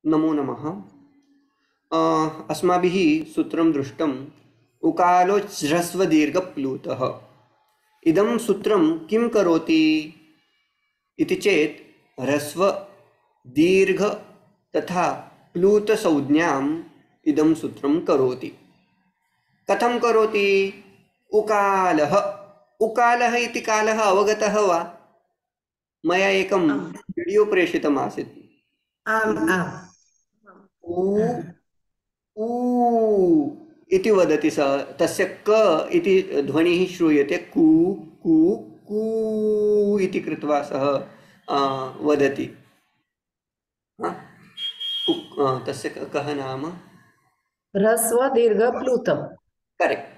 नमो नमः। अस्माभिः सूत्रं दृष्टम् उकालो ह्रस्वदीर्घप्लुतः। इदं सूत्रं किं करोति इति चेत् ह्रस्व दीर्घ तथा प्लुतसंज्ञाम् इदं सूत्रं करोति। कथं करोति? उकालः उकालः इति कालः अवगतः वा? मया एकं आम् वीडियो प्रेषितमासीत्। आम् आम् ऊ ऊ इति वदति सः, तस्य क इति ध्वनिः श्रूयते, कू कू कू इति कृत्वा सः वदति। हा? तस्य कः नाम? ह्रस्व दीर्घ प्लुतम्। करेक्ट्।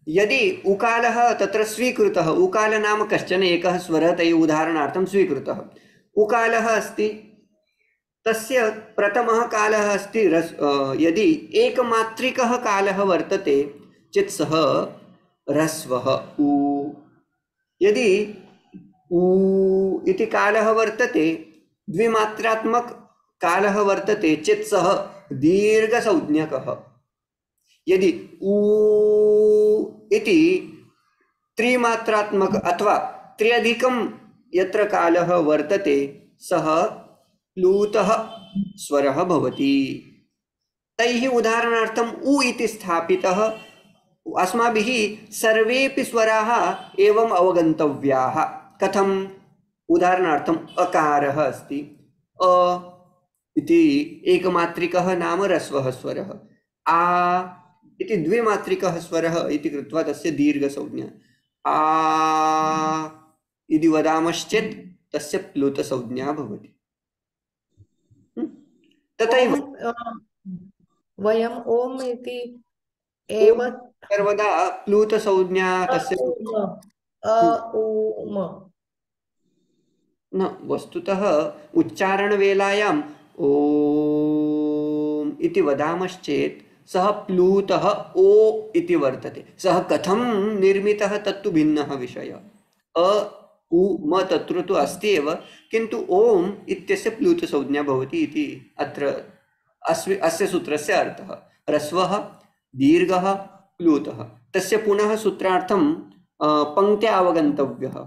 यदि उकालः तत्र स्वीकृतः, उकाल नाम कश्चन एकः स्वरः तैः उदाहरणार्थं स्वीकृतः, उकालः अस्ति, तस्य प्रथमः कालः अस्ति यदि एकमात्रिकः कालः वर्तते चेत् सः ह्रस्वः ऊ। यदि ऊ इति कालः वर्तते, द्विमात्रात्मक कालः वर्तते चेत् सः दीर्घसंज्ञकः। यदि ऊ इति त्रिमात्रात्मक अथवा त्र्यधिकं यत्र कालः वर्तते सः प्लुतः स्वरः भवति। तैः उदाहरणार्थम् उ इति स्थापितः, अस्माभिः सर्वेपि स्वराः एवम् अवगन्तव्याः। कथम्? उदाहरणार्थम् अकारः अस्ति, अ इति एकमात्रिकः नाम ह्रस्वः स्वरः, आ इति द्विमात्रिकः स्वरः इति कृत्वा तस्य दीर्घसंज्ञा, आ इति वदामश्चेत् तस्य प्लुतसंज्ञा भवति। तथैव वयम् ओम् इति ॐ एव सर्वदा प्लुतसंज्ञा तस्य ऊम न, वस्तुतः उच्चारणवेलायाम् ॐ इति वदामश्चेत् सः प्लुतः ओ इति वर्तते। सः कथं निर्मितः तत्तु भिन्नः विषयः। अ उ म तत्र तु अस्ति एव, किन्तु ओम् इत्यस्य प्लुतसंज्ञा भवति इति अत्र अस्य सूत्रस्य अर्थः। ह्रस्वः दीर्घः प्लुतः, तस्य पुनः सूत्रार्थं पङ्क्त्या अवगन्तव्यः।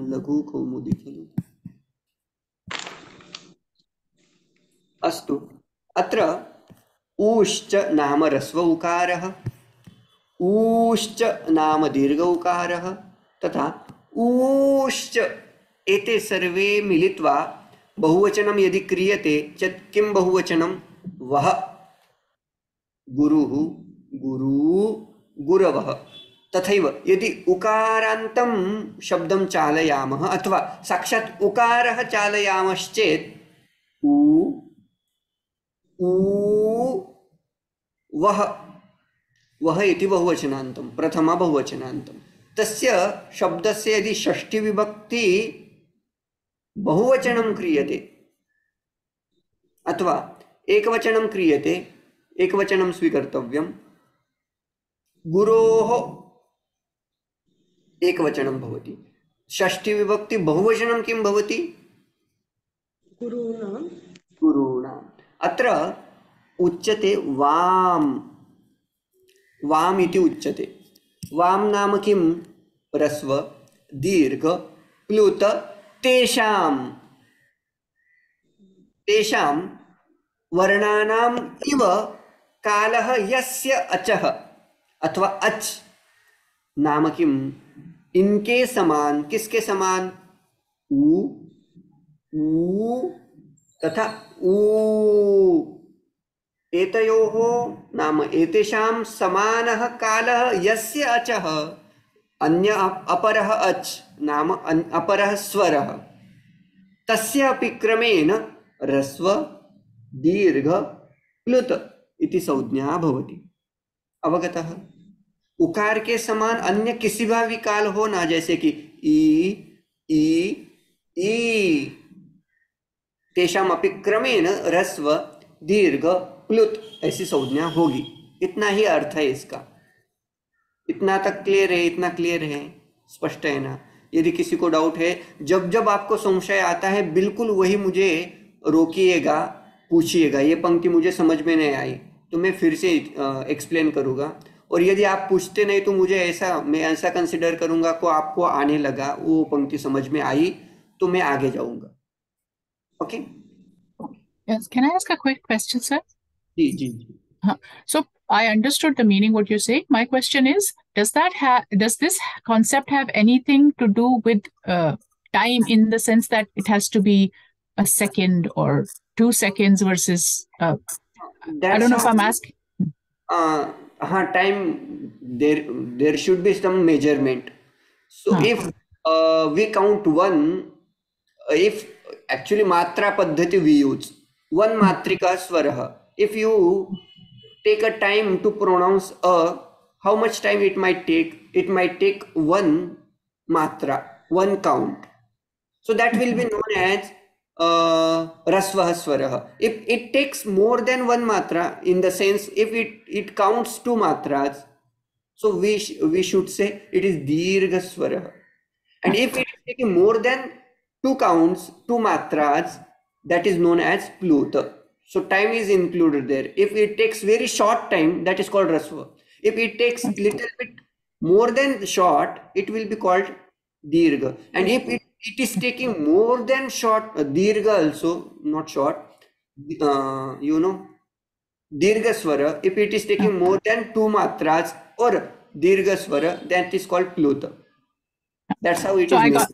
लघु कौमुदी खलु। अस्तु, अत्र ऊश्च नाम ह्रस्व उकारः, ऊश्च नाम दीर्घ उकारः, तथा ऊश्च एते सर्वे मिलित्वा बहुवचनं यदि क्रियते चेत् किं बहुवचनं? वः, गुरुः, गुरु, गुरवः। तथैव यदि उकारान्तं शब्दं चालयामः अथवा साक्षात् उकारः चालयामश्चेत् ऊ ऊ वः, वः इति बहुवचनान्तं, प्रथमा बहुवचनान्तं। तस्य शब्दस्य यदि षष्ठीविभक्ति बहुवचनं क्रियते अथवा एकवचनं क्रियते, एकवचनं स्वीकर्तव्यं, गुरोः एकवचनं भवति। षष्ठीविभक्ति बहुवचनं किं भवति? गुरूणां गुरूणाम्। अत्र उच्यते वाम, वाम इति उच्यते। वाम नाम किं? ह्रस्व दीर्घ प्लुत तेषां, तेषां वर्णानाम् इव कालः यस्य अचः अथवा अच नाम किम्? इनके समान। किसके समान? ऊ ऊ तथा ऊ, एतयोः नाम एतेषां समानः कालः यस्य अचः, अन्य अपरः अच् नाम अपरः स्वरः, तस्य अपि क्रमेण ह्रस्व दीर्घ प्लुत इति संज्ञा भवति। अवगतः? उकार के समान अन्य किसी भी काल हो ना, जैसे कि ई तेषाम अपि क्रमेण ह्रस्व दीर्घ प्लुत ऐसी संज्ञा होगी। इतना ही अर्थ है इसका। इतना तक क्लियर है? इतना क्लियर है? स्पष्ट है ना? यदि किसी को डाउट है, जब जब आपको संशय आता है बिल्कुल वही मुझे रोकिएगा, पूछिएगा ये पंक्ति मुझे समझ में नहीं आई तो मैं फिर से एक्सप्लेन करूँगा, और यदि आप पूछते नहीं तो मैं ऐसा कंसिडर करूँगा को आपको आने लगा, वो पंक्ति समझ में आई तो मैं आगे जाऊँगा. Okay. Yes. Can I ask a quick question, sir? जी जी जी. So I understood the meaning what you're saying. My question is, does this concept have anything to do with time, in the sense that it has to be a second or 2 seconds versus I don't know if I'm asking. Time, there should be some measurement. So if we count one, if actually matra paddhati we use one matrika swarah, if you take a time to pronounce a, how much time it might take? It might take one matra, one count. So that will be known as rasvah swarah. If it takes more than one matra, in the sense if it counts 2 matras, so we should say it is dirgha swarah. And if it is taking more than 2 counts, 2 matras, that is known as pluta. So time is included there. If it takes very short time, that is called rasva. If it takes little bit more than short, it will be called dirgha. And if it is taking more than short, dirgha also, not short, dirgha swara, if it is taking more than 2 matras or dirgha swara, that is called pluta. That's how it is.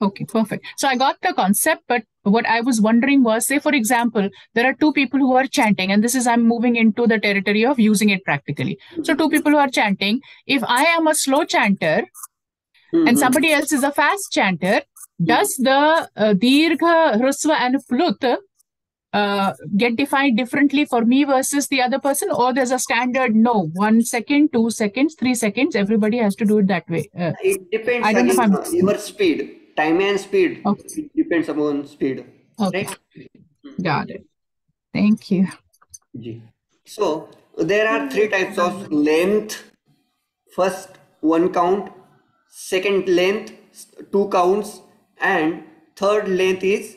Okay, perfect. So I got the concept, but what I was wondering was, say, for example, there are 2 people who are chanting, and I'm moving into the territory of using it practically. So 2 people who are chanting, if I am a slow chanter and somebody else is a fast chanter, does the dirgha, hrusva and plut get defined differently for me versus the other person, or there's a standard, no, 1 second, 2 seconds, 3 seconds, everybody has to do it that way? It depends on your speed. Time and speed. Okay. It depends upon speed. Okay. Right? Got it. Thank you. So there are 3 types of length. First, 1 count. Second length, 2 counts. And third length is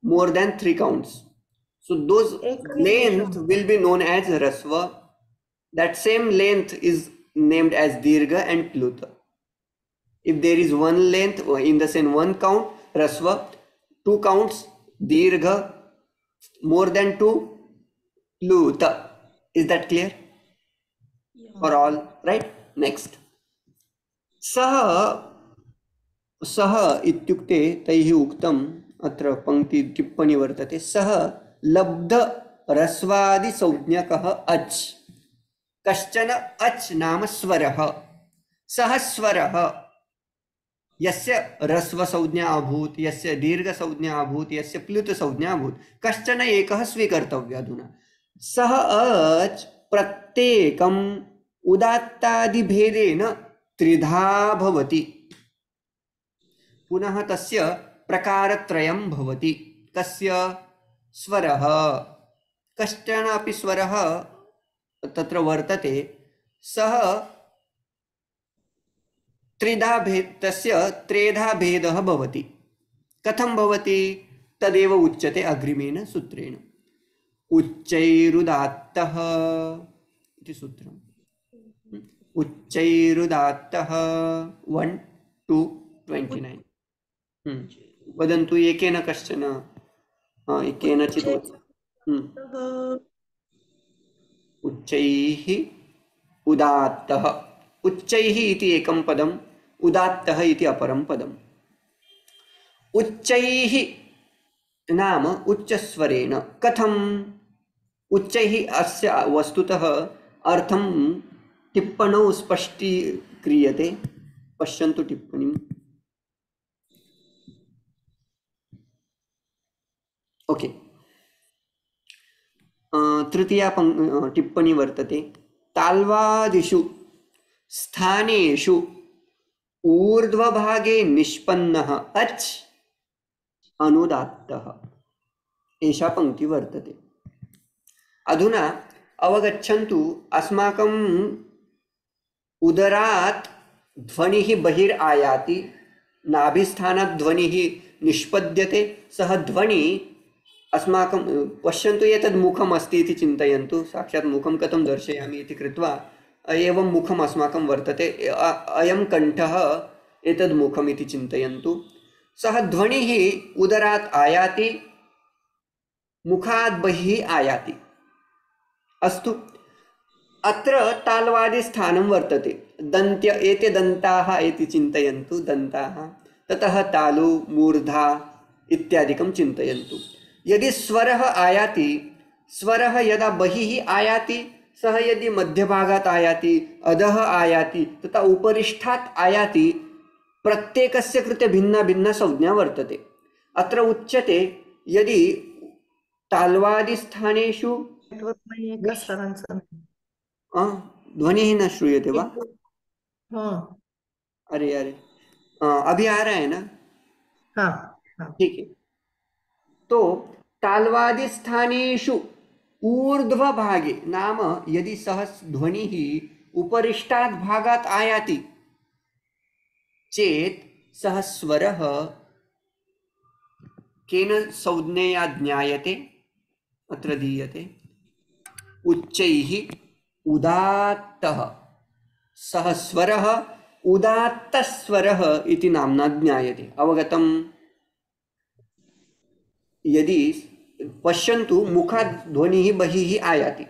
more than 3 counts. So those length will be known as rasva. That same length is named as dirgha and pluta. If there is 1 length, in the sense 1 count, rasva, 2 counts, dirgha, more than 2, pluta. Is that clear? Yeah. For all, right? Next. Saha इत्युक्ते तैः उक्तम्, अत्र पंक्ति टिप्पणी वर्तते, सः लब्ध रस्वादि संज्ञकः अच्, कश्चन अच् नाम स्वरः, सः स्वरः यस्य रस्व संज्ञा अभूत, यस्य दीर्घ संज्ञा अभूत, यस्य प्लुत संज्ञा अभूत, कश्चन एकः स्वीकर्तव्यः. अधुना सः अच् प्रत्येकम् उदात्तादिभेदेन त्रिधा भवति. पुनः तस्य प्रकारत्रयं भवति. कस्य? स्वरः. कश्चन अपि स्वरः तत्र वर्तते. सः तस्य त्रेधा भेदः भवति. कथं भवति? तदेव उच्यते अग्रिमेन सूत्रेण. उच्चैरुदात्तः इति सूत्रम्. उच्चैरुदात्तः 1 to 29. वदन्तु एकेन कश्चन, केनचित्. उच्चैः उदात्तः. उच्चैः इति एकं पदम्, उदात्तः इति अपरं पदम्. उच्चैः नाम उच्चस्वरेण. कथम्? उच्चैः अस्य वस्तुतः अर्थं टिप्पणौ स्पष्टीक्रियते. पश्यन्तु टिप्पणीम्. ओके. तृतीया टिप्पणी वर्तते. ताल्वादिषु स्थानेषु ऊर्ध्वभागे निष्पन्नः अच् अनुदात्तः. एषा पंक्ति वर्तते. अधुना अवगच्छन्तु, अस्माकम् उदरात् ध्वनिः बहिरायाति, नाभिस्थानात् ध्वनिः निष्पद्यते. सः ध्वनि अस्माकं पश्यन्तु एतद् मुखम् अस्ति इति चिन्तयन्तु, साक्षात् मुखं कथं दर्शयामि इति कृत्वा एवं मुखम् अस्माकं वर्तते, अयं कण्ठः एतद् मुखम् इति चिन्तयन्तु। सः ध्वनिः उदरात् आयाति, मुखात् बहिः आयाति। अस्तु, अत्र ताल्वादिस्थानं वर्तते, दन्त्य एते दन्ताः इति चिन्तयन्तु, दन्ताः, ततः तालु मूर्धा इत्यादिकं चिन्तयन्तु। यदि स्वरः आयाति, स्वरः यदा बहिः आयाति, सः यदि मध्यभागात् आयाति, अधः आयाति तथा उपरिष्ठात् आयाति, प्रत्येकस्य कृते भिन्ना भिन्ना संज्ञा वर्तते। अत्र उच्यते यदि ताल्वादिस्थानेषु नेटवर्क में एक सरांसन। ध्वनिः न श्रूयते वा? हाँ अरे अरे, अभी आ रहा है ना? हाँ हाँ। ठीक है। तो ताल्वादिस्थानेषु ऊर्ध्वभागे नाम यदि सः ध्वनिः उपरिष्टात् भागात् आयाति चेत् सः स्वरः केन संज्ञया ज्ञायते? अत्र दीयते उच्चैः उदात्तः। सः स्वरः उदात्तस्वरः इति नाम्ना ज्ञायते। अवगतम्? यदि पश्यन्तु, मुखात् ध्वनिः बहिः आयाति,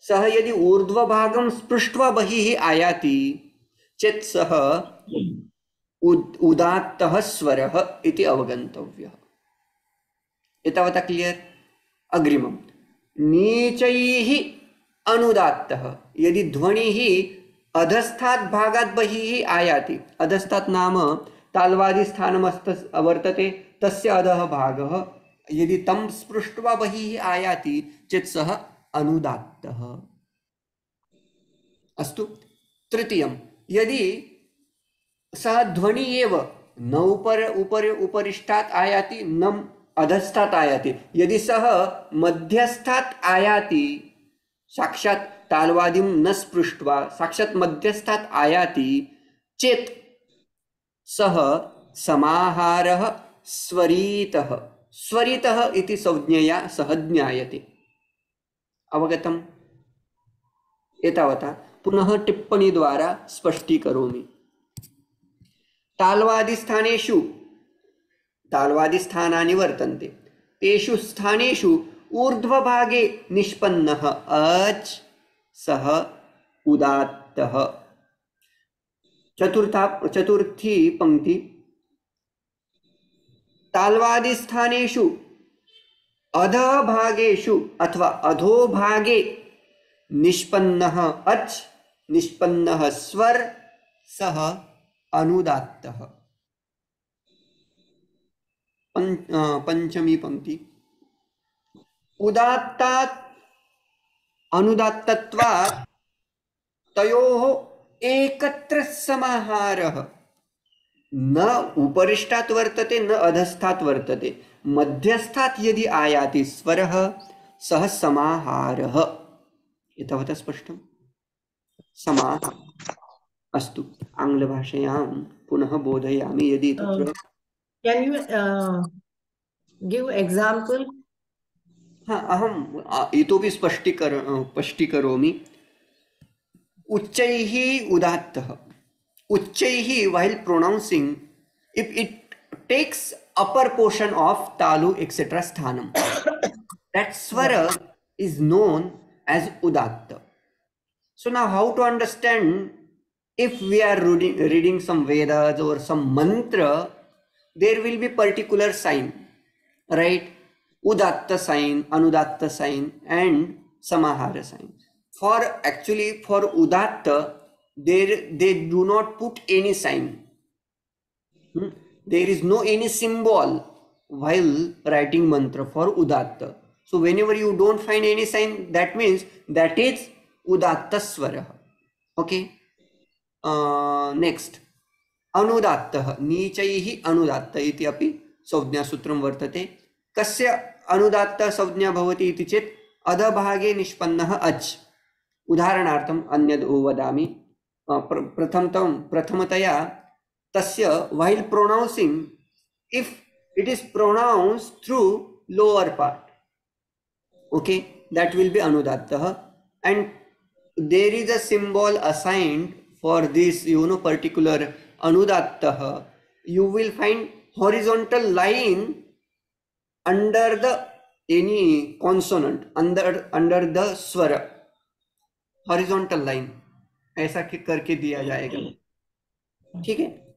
सः यदि ऊर्ध्वभागं स्पृष्ट्वा बहिः आयाति चेत् सः उदात्तः स्वरः इति अवगन्तव्यः। एतावता क्लियर्? अग्रिमं, नीचैः अनुदात्तः। यदि ध्वनिः अधस्तात् भागात् बहिः आयाति, अधस्तात् नाम ताल्वादिस्थानमस्त वर्तते, तस्य अधः भागः, यदि तं स्पृष्ट्वा बहिः आयाति चेत् सः अनुदात्तः। अस्तु, तृतीयं, यदि सः ध्वनि एव न उपरिष्टात् आयाति न अधस्तात् आयाति, यदि सः मध्यस्थात् आयाति, साक्षात् ताल्वादिं न स्पृष्ट्वा साक्षात् मध्यस्थात् आयाति चेत् सः समाहारः स्वरितः। स्वरितः इति संज्ञया सः ज्ञायते। अवगतम्? एतावता पुनः टिप्पणी द्वारा स्पष्टीकरोमि। ताल्वादिस्थानेषु ताल्वादिस्थानानि वर्तन्ते, तेषु स्थानेषु ऊर्ध्वभागे निष्पन्नः अच् सः उदात्तः। चतुर्थी पंक्ति, ताल्वादिस्थानेषु अधभागेषु अथवा अधोभागे निष्पन्नः अच् निष्पन्नः स्वर सः अनुदात्तः। पंचमी पंक्ति, उदात्तात् अनुदात्तत्वात् तयोः एकत्र समाहारः। न उपरिष्टात् वर्तते न अधस्तात् वर्तते, मध्यस्थात् यदि आयाति स्वरः सः समाहारः। एतावता स्पष्टं? समाहारः। अस्तु, आङ्ग्लभाषायां पुनः बोधयामि। यदि तत्र Can you give example? हाँ, अहम् इतोपि स्पष्टीकरोमि। उच्चैः उदात्तः। उच्चैः, while pronouncing, if it takes upper portion of talu etc. sthanam, that swara is known as udatta. So now how to understand? If we are reading some Vedas or some mantra, there will be particular sign, right? Udatta sign, anudatta sign, and samahara sign. For udatta, they do not put any sign. There is no any symbol while writing mantra for udatta. So whenever you don't find any sign, that means that is udatta swara. Okay. Next, अनुदात्तः। नीचैः अनुदात्त इति अपि संज्ञासूत्रं वर्तते। कस्य अनुदात्त संज्ञा भवति इति चेत् अधभागे निष्पन्नः अच्। उदाहरणार्थम् अन्यद् वदामि। प्रथमतया तस्य while pronouncing, if it is pronounced through lower part, Okay, that will be anudattah, and there is a symbol assigned for this particular anudattah. You will find horizontal line under the any consonant, under the swara, horizontal line ऐसा करके दिया जाएगा, ठीक है।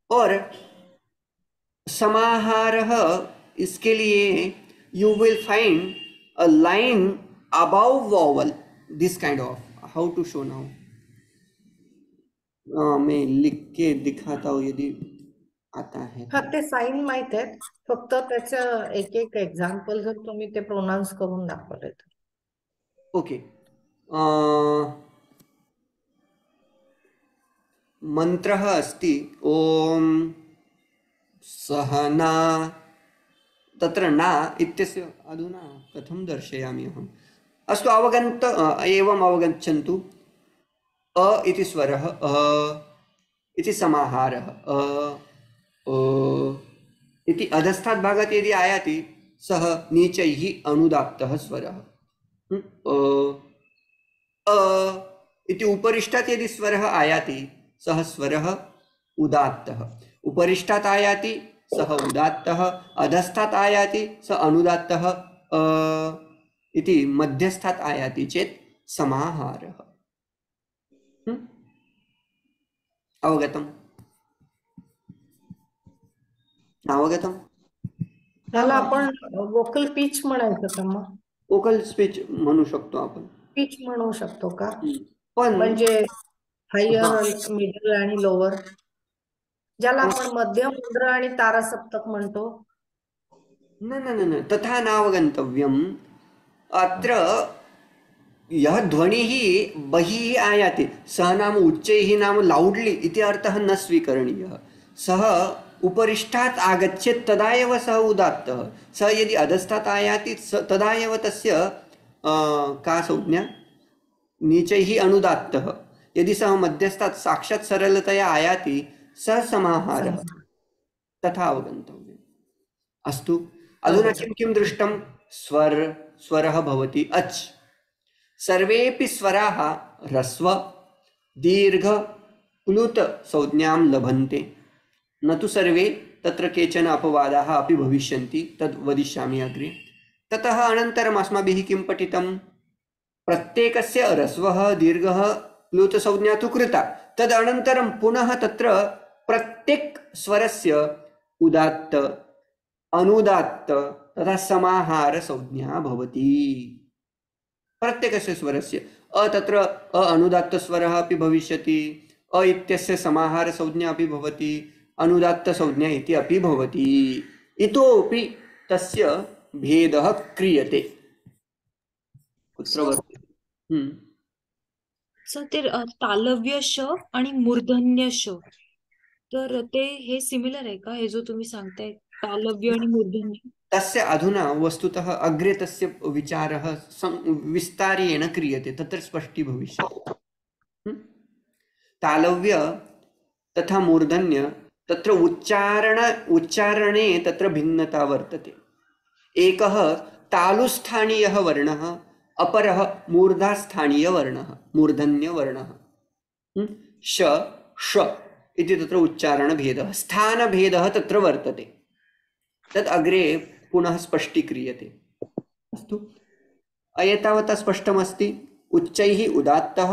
और समाहारः, इसके लिए you will find a line above vowel, this kind of, how to show now, मैं लिख के दिखाता हूँ यदि आता है हा, ते साईन माहित आहेत, फक्त त्याचं एक एक एक्झाम्पल जर तुम्ही ते प्रोनाउन्स करून दाखवले तर. ओके, मंत्रः अस्ति ओम सहना, तत्र न इत्यस्य अधुना कथं दर्शयामि अहम्, अस्तु अवगन्त एवम् अवगच्छन्तु। अ इति स्वरः, अ इति समाहारः, इति अधस्तात् भागात् यदि आयाति सः नीचैः अनुदात्तः स्वरः। अ इति उपरिष्टात् यदि स्वरः आयाति सः स्वरः उदात्तः, उपरिष्टात् आयाति सः उदात्तः, अधस्तात् आयाति सः अनुदात्तः, इति मध्यस्थात् आयाति चेत् समाहारः। अवगतम्? अवगतम्? त्याला आपण वोकल पिच म्हणायचं का मग? वोकल स्पीच म्हणू शकतो आपण, पिच म्हणू शकतो का? पण म्हणजे हायर, मिडल आणि लोअर, ज्याला आपण मध्यम, मुद्रा आणि तारासप्तक म्हणतो. न न न न तथा नावगन्तव्यम्। अत्र यः ध्वनिः बहिः आयाति सः नाम उच्चैः नाम लाउडली इति अर्थः न स्वीकरणीयः। सः उपरिष्टात् आगच्छेत् तदा एव सः उदात्तः, सः यदि अधस्तात् आयाति तदा एव तस्य का संज्ञा, नीचैः अनुदात्तः। यदि सः मध्यस्थात् साक्षात् सरलतया आयाति सः समाहारः, तथा अवगन्तव्यम्। अस्तु, अधुना किं किं दृष्टं? स्वरः भवति अच्, सर्वेपि स्वराः ह्रस्व दीर्घ प्लुत संज्ञां लभन्ते, न तु सर्वे, तत्र केचन अपवादाः अपि भविष्यन्ति, तद् वदिष्यामि अग्रे। ततः अनन्तरम् अस्माभिः किं पठितं? प्रत्येकस्य ह्रस्वः दीर्घः प्लुत संज्ञा तु कृता, तदनन्तरं पुनः तत्र प्रत्येक स्वरस्य उदात्त अनुदात्त तथा समाहार संज्ञा भवति। प्रत्येकस्य स्वरस्य तत्र अनुदात्त स्वरः अपि भविष्यति, अ इत्यस्य समाहार संज्ञा अपि भवति, अनुदात्त संज्ञा इति अपि भवति। इतोपि तस्य भेदः क्रियते। कुत्र वर्तते? सर ते तालव्य श आणि मूर्धन्य श, तर ते हे सिमिलर आहे का, हे जो तुम्ही सांगताय तालव्य आणि मूर्धन्य? तस्य अधुना वस्तुतः अग्रे तस्य विचारः विस्तारेण क्रियते, तत्र स्पष्टी भविष्यति। तालव्य तथा मूर्धन्य, तत्र उच्चारणे तत्र भिन्नता वर्तते। एकः तालुस्थानीयः वर्णः, अपरः मूर्धास्थानीयवर्णः, मूर्धन्यवर्णः। श ष इति तत्र उच्चारणभेदः, स्थानभेदः तत्र वर्तते, तद् अग्रे पुनः स्पष्टीक्रियते। अस्तु, एतावता स्पष्टमस्ति। उच्चैः उदात्तः,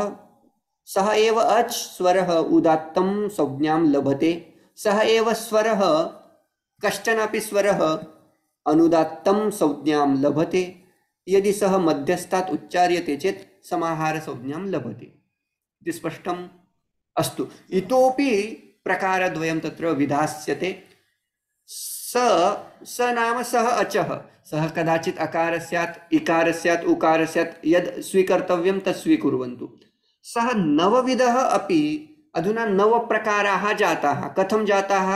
सः एव अच् स्वरः उदात्तं संज्ञां लभते, सः एव स्वरः कश्चनापि स्वरः अनुदात्तं संज्ञां लभते। यदि सः मध्यस्थात् उच्चार्यते चेत् समाहार संज्ञां लभते इति स्पष्टम्। अस्तु, इतोपि प्रकारद्वयं तत्र विधास्यते। स नाम सः अचः, सः कदाचित् अकार स्यात्, इकार स्यात्, उकार स्यात्, यद् स्वीकर्तव्यं तत् स्वीकुर्वन्तु। सः नवविधः अपि, अधुना नवप्रकाराः जाताः। कथं जाताः?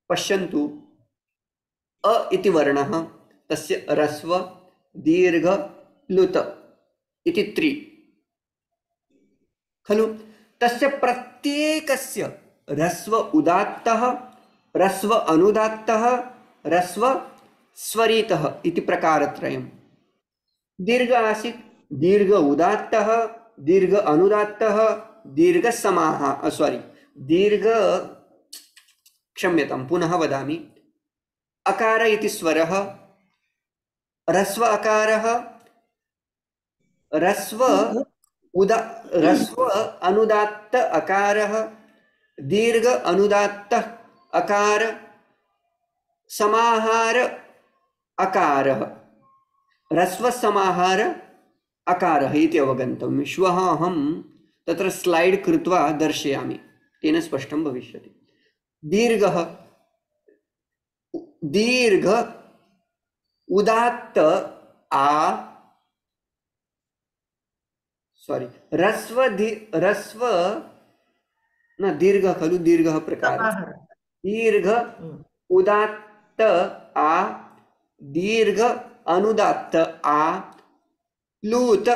पश्यन्तु, अ इति वर्णः, तस्य ह्रस्व दीर्घ प्लुत इति 3 खलु। तस्य प्रत्येकस्य ह्रस्व उदात्तः, ह्रस्व अनुदात्तः, ह्रस्व स्वरितः इति प्रकारत्रयम्। दीर्घ आसीत्, दीर्घ उदात्तः, दीर्घ अनुदात्तः, दीर्घ समाः सॉरी दीर्घ, क्षम्यतां पुनः वदामि, अकार इति स्वरः, ह्रस्व अकारः, ह्रस्व ह्रस्व अनुदात्त अकारः, दीर्घ अनुदात्त अकार, समाहार अकारः, ह्रस्व समाहार अकारः इति अवगन्तव्यं। श्वः अहं तत्र स्लैड् कृत्वा दर्शयामि, तेन स्पष्टं भविष्यति। दीर्घः, दीर्घ उदात्त आ सॉरी ह्रस्व न दीर्घ खलु, दीर्घः प्रकारः, समाहार दीर्घ उदात्त आ, दीर्घ अनुदात्त आ, प्लूत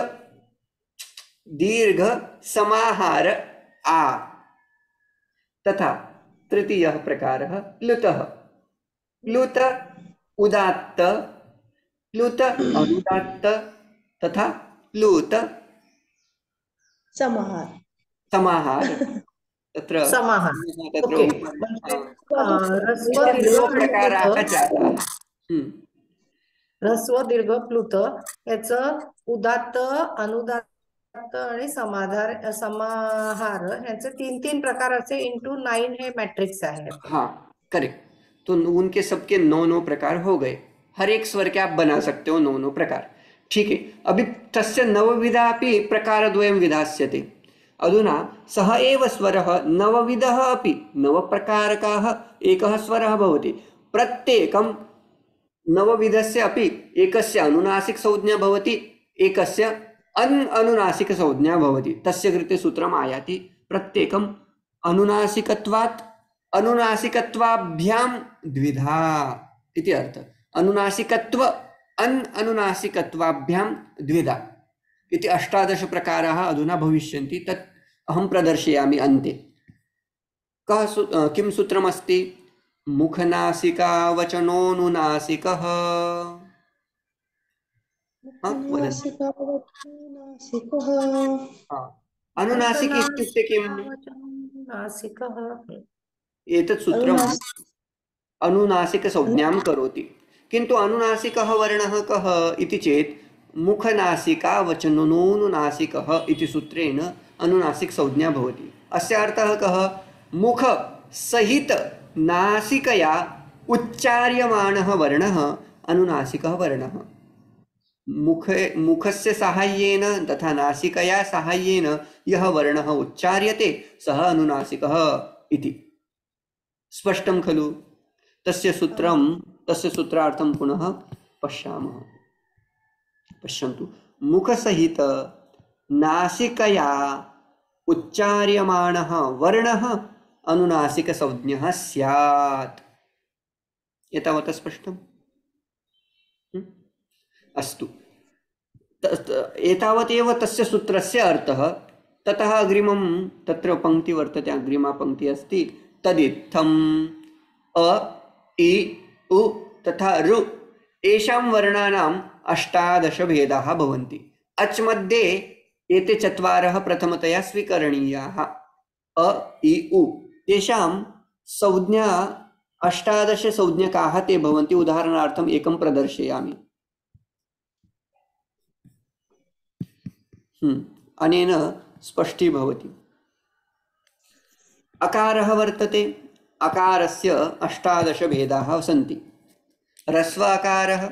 दीर्घ समाहार आ, तथा तृतीयः प्रकारः प्लुतः, प्लुत उदात्त, प्लुत अनुदात्त तथा प्लुत समाहार समाहार। तत्र समाहार तत्र ओके उपरि म्हणजे ह्रस्व इत्थं दीर्घ द्वौ आणि प्रकाराः प्लुत, जाताः। ह्रस्व दीर्घ प्लुत याचं उदात्त अनुदात्त आणि समाहार ह्याचे 3 प्रकार असे इंटू 9 हे मॅट्रिक्स आहे। हाँ करेक्ट, तो उनके सबके 9 प्रकार हो गए, हर एक स्वर के आप बना सकते हो 9 प्रकार। ठीक है, अभी तस्य नवविधापि प्रकारद्वयं विधास्यते। अधुना सः एव स्वरः नवविधः अपि, नवप्रकारकाः एकः स्वरः भवति, प्रत्येकं नवविधस्य अपि एकस्य अनुनासिक संज्ञा भवति, एकस्य अनुनासिक संज्ञा भवति। तस्य कृते सूत्रम् आयाति प्रत्येकम् अनुनासिकत्वात् अनुनासिकत्वाभ्यां द्विधा इति अर्थः। अनुनासिकत्व अनुनासिकत्वाभ्यां द्विधा इति 18 प्रकाराः अधुना भविष्यन्ति, तत् अहं प्रदर्शयामि अन्ते। किं सूत्रमस्ति? मुखनासिकावचनोऽनुनासिकः। अनुनासिक इत्युक्ते किम्? नासिकः एतत् सूत्रम् अनुनासिकसंज्ञां करोति, किन्तु अनुनासिकः वर्णः कः इति चेत् मुखनासिकावचनोऽनुनासिकः इति सूत्रेण अनुनासिकसंज्ञा भवति। अस्य अर्थः कः? मुख सहित नासिकया उच्चार्यमाणः वर्णः अनुनासिकः वर्णः। मुखस्य साहाय्येन तथा नासिकया साहाय्येन यः वर्णः उच्चार्यते सः अनुनासिकः इति। स्पष्टं खलु? तस्य सूत्रार्थं पुनः पश्यामः। पश्यन्तु, मुखसहित नासिकया उच्चार्यमाणः वर्णः अनुनासिकसंज्ञः स्यात्। एतावत् स्पष्टम्? अस्तु, एतावदेव तस्य सूत्रस्य अर्थः। ततः अग्रिमं तत्र पङ्क्ति वर्तते, अग्रिमा पङ्क्ति अस्ति, तदित्थम् अ इ उ तथा ऋ एषां वर्णानाम् 18 भेदाः भवन्ति। अच् मध्ये एते 4 प्रथमतया स्वीकरणीयाः। अ इ उ तेषां संज्ञा 18 संज्ञकाः ते भवन्ति। उदाहरणार्थम् एकं प्रदर्शयामि। अनेन स्पष्टीभवति। अकारः वर्तते, अकारस्य 18 भेदाः सन्ति। ह्रस्व अकारः,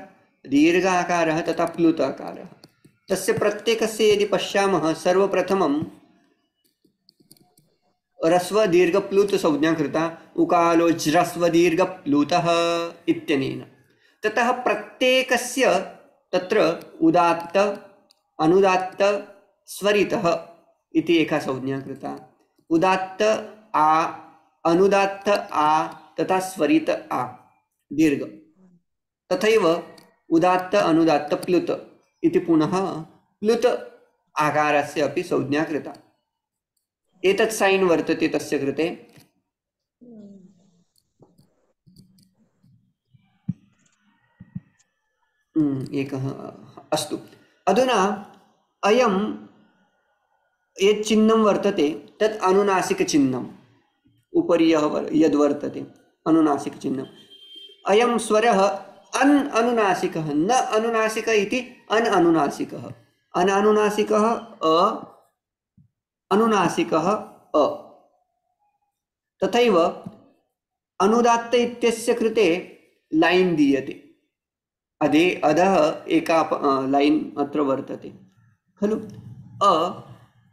दीर्घ अकारः तथा प्लुत अकारः। तस्य प्रत्येकस्य यदि पश्यामः, सर्वप्रथमं ह्रस्व दीर्घ प्लुत संज्ञा कृता, उकालो ह्रस्व दीर्घ प्लुतः इत्यनेन। ततः प्रत्येकस्य तत्र उदात्त अनुदात्त स्वरितः इति एका संज्ञा कृता। उदात्त आ, अनुदात्त आ तथा स्वरित आ दीर्घ, तथैव उदात्त अनुदात्त प्लुत इति पुनः प्लुत आकारस्य अपि संज्ञा कृता। एतत् सैन् वर्तते तस्य कृते। एकः अस्तु। अधुना अयं यत् चिह्नं वर्तते तत् अनुनासिकचिह्नम्, उपरि यद्वर्तते अनुनासिकचिह्नम्। अयं स्वरः अन् अनुनासिकः, न अनुनासिकः इति अन् अनुनासिकः, अन् अनुनासिकः अ, अनुनासिकः अ। तथैव अनुदात्त इत्यस्य कृते लैन् दीयते, अधः एका लैन् अत्र वर्तते खलु। अ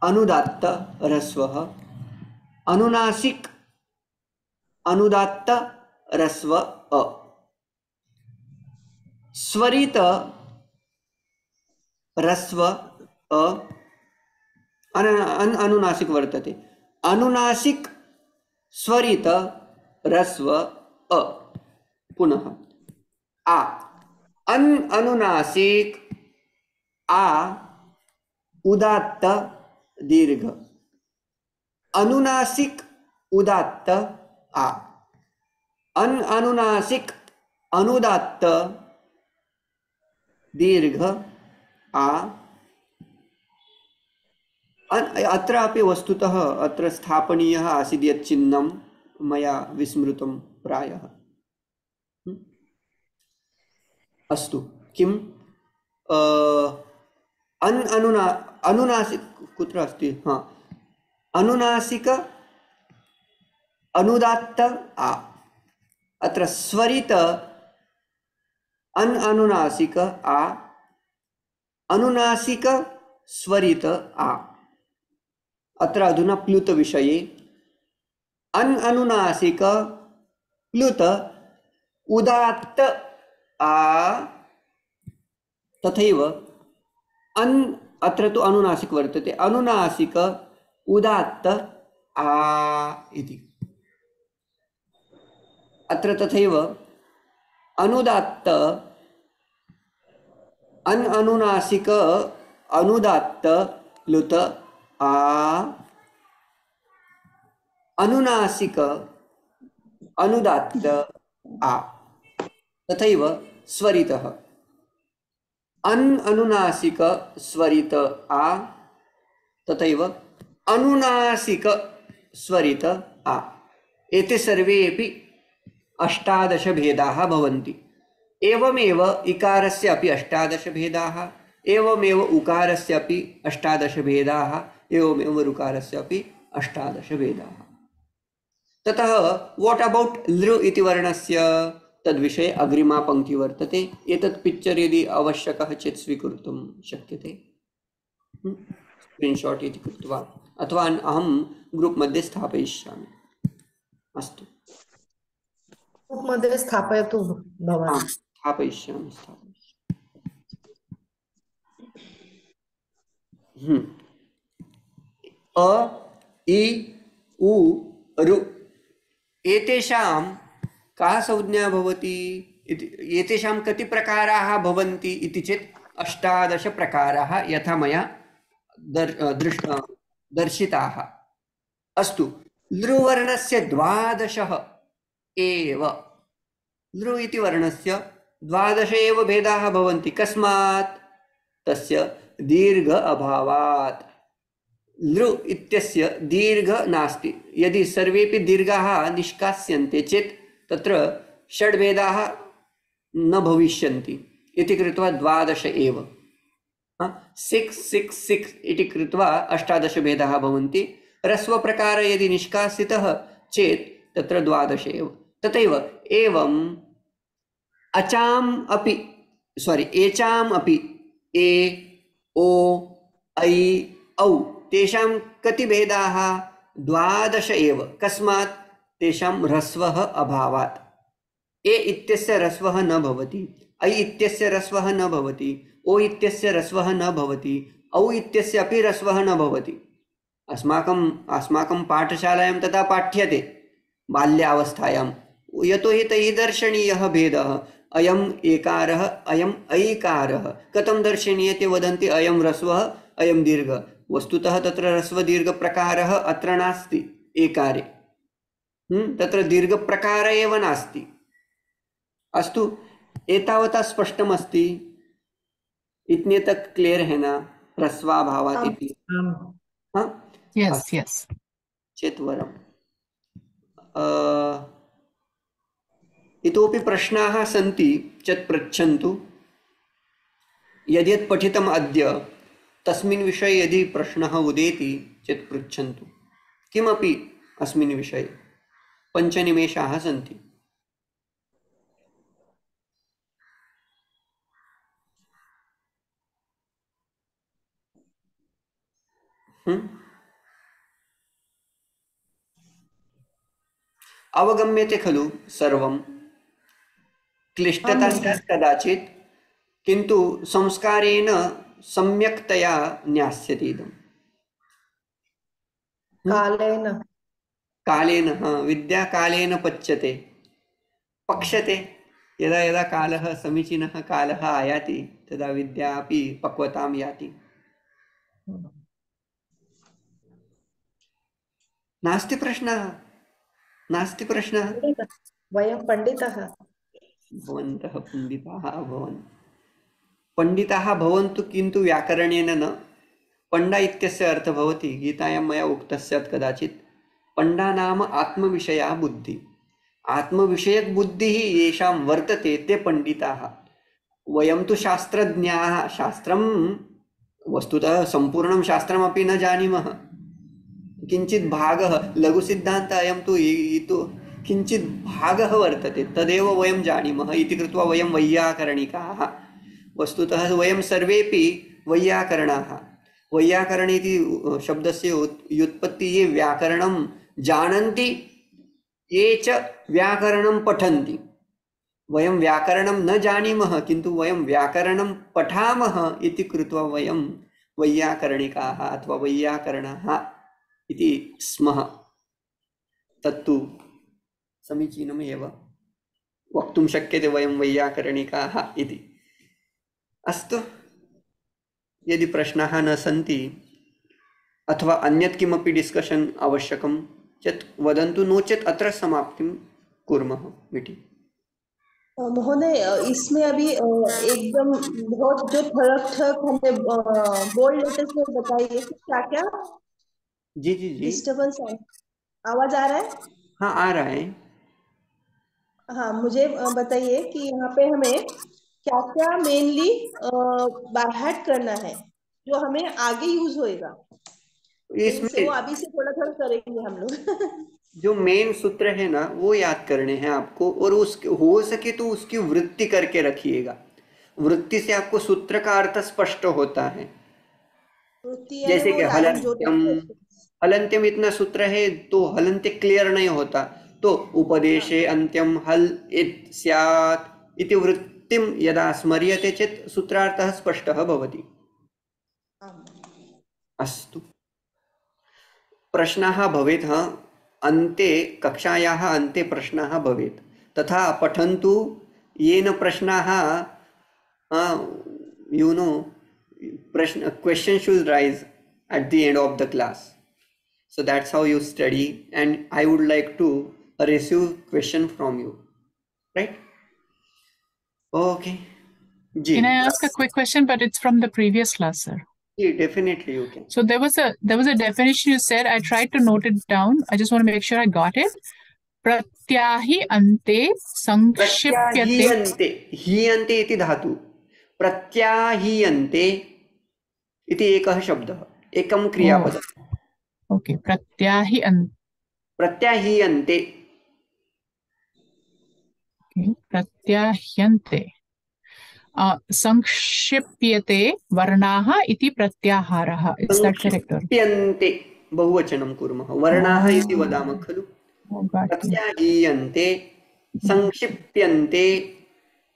अनुदात्त ह्रस्वः, अनुनासिक अनुदात्त ह्रस्व अ, स्वरित ह्रस्व अ, अनुनासिक वर्तते, अनुनासिक स्वरित ह्रस्व अ। पुनः आ अनुनासिक आ उदात्त दीर्घ, अनुनासिक उदात्त आ, अनुनासिक अनुदात्त दीर्घ आ। अत्रापि वस्तुतः अत्र स्थापनीयः आसीत् यत् चिह्नं मया विस्मृतं प्रायः। अस्तु, किम् अनुनासिक कुत्र अस्ति? हाँ, अनुनासिक अनुदात्त आ, अत्र स्वरित अनुनासिक आ, अनुनासिक स्वरित आ। अत्र अधुना प्लुत विषये अनुनासिक प्लुत उदात्त आ, तथैव अत्र तु अनुनासिक वर्तते, अनुनासिक उदात्त आ इति। अत्र तथैव अनुदात्त अनुनासिक अनुदात्त प्लुत आ, अनुनासिक अनुदात्त आ। तथैव स्वरितः अनुनासिक स्वरित आ, तथैव अनुनासिक स्वरित आ। एते सर्वेपि 18 भेदाः भवन्ति। एवमेव इकारस्य अपि 18 भेदाः, एवमेव उकारस्य अपि 18 भेदाः, एवमेव ऋकारस्य अपि 18 भेदाः। ततः व्हाट् अबौट् लृ इति वर्णस्य, तद्विषये अग्रिमा पङ्क्ति वर्तते। एतत् पिक्चर् यदि आवश्यकः चेत् स्वीकर्तुं शक्यते, स्क्रीन्शाट् इति कृत्वा, अथवा अहं ग्रुप् मध्ये स्थापयिष्यामि। अस्तु, ग्रुप् मध्ये स्थापयतु भवान्। स्थापयिष्यामि। अ इ उ ऋ एतेषां का संज्ञा भवति इति, एतेषां कति प्रकाराः भवन्ति इति चेत् 18 प्रकाराः यथा मया दर्शिताः। अस्तु, लृवर्णस्य 12 एव, लृ इति वर्णस्य 12 एव भेदाः भवन्ति। कस्मात्? तस्य दीर्घ अभावात्। लृ इत्यस्य दीर्घ नास्ति। यदि सर्वेपि दीर्घाः निष्कास्यन्ते चेत् तत्र 6 भेदाः न भविष्यन्ति इति कृत्वा 12 एव। 6 6 6 इति कृत्वा 18 भेदाः भवन्ति। ह्रस्वप्रकार यदि निष्कासितः चेत् तत्र 12 एव। तथैव एवम् अचाम् अपि एचाम् अपि ए ओ ऐ औ तेषां कति भेदाः? 12 एव। कस्मात्? तेषां ह्रस्वः अभावात्। ए इत्यस्य ह्रस्वः न भवति, ऐ इत्यस्य ह्रस्वः न भवति, ओ इत्यस्य ह्रस्वः न भवति, औ इत्यस्य अपि ह्रस्वः न भवति। अस्माकं पाठशालायां तथा पाठ्यते बाल्यावस्थायां। यतोहि तैः दर्शनीयः भेदः, अयम् एकारः अयम् ऐकारः। कथं दर्शनीयते? वदन्ति अयं ह्रस्वः अयं दीर्घः। वस्तुतः तत्र ह्रस्वदीर्घप्रकारः अत्र नास्ति एकारे, तत्र दीर्घप्रकार एव नास्ति। अस्तु, एतावता स्पष्टमस्ति। इतने तक क्लियर है ना? ह्रस्वाभावात् आम् इति। आम् हाँ, Yes, अस्तु। yes. चेत् वरम् इतोपि प्रश्नाः सन्ति चेत् पृच्छन्तु। यद्यत् पठितम् अद्य तस्मिन् विषये यदि प्रश्नः उदेति चेत् पृच्छन्तु। किमपि अस्मिन् विषये 5 निमेषाः सन्ति। अवगम्यते खलु सर्वं? क्लिष्टता आम् स्यात् कदाचित्, किन्तु संस्कारेण सम्यक्तया ज्ञास्यति इदम्। कालेन कालेन, विद्या कालेन पच्यते, पक्ष्यते। यदा यदा कालः समीचीनः कालः आयाति तदा विद्या अपि पक्वतां याति। नास्ति प्रश्नः, नास्ति प्रश्नः। वयं पण्डितः। भवन्तः पण्डिताः अभवन्, पण्डिताः भवन्तु, किन्तु व्याकरणेन न। पण्डा इत्यस्य अर्थः भवति, गीतायां मया उक्तः स्यात् कदाचित्, पण्डा नाम आत्मविषया बुद्धिः। आत्मविषयक बुद्धिः येषां वर्तते ते पण्डिताः। वयं तु शास्त्रज्ञाः, शास्त्रं वस्तुतः सम्पूर्णं शास्त्रमपि न जानीमः। किञ्चित् भागः, लघुसिद्धान्त अयं तु किञ्चित् भागः वर्तते, तदेव वयं जानीमः इति कृत्वा वयं वैयाकरणिकाः। वस्तुतः वयं सर्वेपि वैयाकरणाः। वैयाकरण इति शब्दस्य व्युत्पत्तिः ये व्याकरणं जानन्ति, ये च व्याकरणं पठन्ति। वयं व्याकरणं न जानीमः, किन्तु वयं व्याकरणं पठामः इति कृत्वा वयं वैयाकरणिकाः अथवा वैयाकरणाः इति स्मः। तत्तु समीचीनमेव वक्तुं शक्यते, वयं वैयाकरणिकाः इति। अस्तु, यदि प्रश्नाः न सन्ति अथवा अन्यत् किमपि डिस्कशन् आवश्यकं चेत् वदन्तु, नो चेत् अत्र समाप्तिं कुर्मः मीटिङ्ग्। महोदय, इसमें अभी एकदम बहुत जो थरक हमें बोल्ड लेटर्स में बताइए कि क्या क्या जी जी जी, डिस्टर्बेंस है। आवाज आ रहा है? हाँ आ रहा है। हाँ, मुझे बताइए कि यहाँ पे हमें क्या क्या मेनली बाय हार्ट करना है जो हमें आगे यूज होएगा। मीन्स वो इसमें अभी से थोड़ा थोड़ा करेंगे हम लोग। जो मेन सूत्र है ना वो याद करने हैं आपको, और उसके हो सके तो उसकी वृत्ति करके रखिएगा। वृत्ति से आपको सूत्र का अर्थ स्पष्ट होता है। जैसे कि हलन्त्यम, हलन्त्यम इतना सूत्र है तो हलन्त्य क्लियर नहीं होता, तो उपदेशे अन्त्यम हल इत् स्यात् इति वृत्तिं यदा स्मर्यते चेत् सूत्रार्थः स्पष्टः भवति। अस्तु, प्रश्नाः भवेत्, अन्ते कक्षायाः अन्ते प्रश्नाः भवेत्, तथा पठन्तु येन प्रश्नाः question should rise at the end of the class. So that's how you study, and I would like to receive question from you, right? Okay. Can I ask a quick question? But it's from the previous class, sir. Yeah, definitely you can. So there was a definition you said. I tried to note it down. I just want to make sure I got it. प्रत्याहि अन्ते संक्षिप्यते। हीयन्ते इति धातु, प्रत्याहीयन्ते इति एकः शब्दः, एकं क्रियापदम्। Okay, प्रत्याहीयन्ते, प्रत्याह्यन्ते। संक्षिप्यते वर्णाः इति प्रत्याहारः। Is that correct? संक्षिप्यन्ते बहुवचनं कुर्मः, वर्णाः इति वदामः खलु। प्रत्याहीयन्ते संक्षिप्यन्ते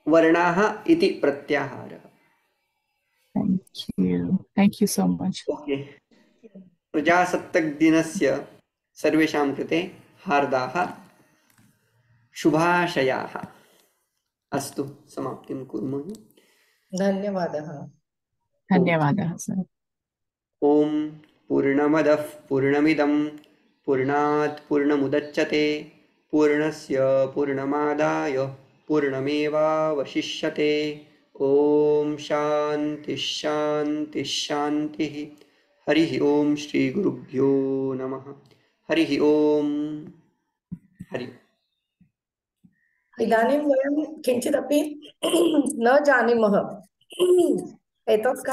वर्णाः इति प्रत्याहारः। Thank you so much. Okay, प्रजासत्ताक दिनस्य सर्वेषां कृते हार्दाः शुभाशयाः। अस्तु, समाप्तिं कुर्मः। धन्यवादः। धन्यवादः सर। ओम पूर्णमदः पूर्णमिदं पूर्णात् पूर्णमुदच्यते पूर्णस्य पूर्णमादाय पूर्णमेवावशिष्यते। ओम शांति शांति शांति। हरि ओम श्री गुरुभ्यो नमः। हरि ओम। हरि इदानीं वयं किञ्चिदपि न जानीमः एतत्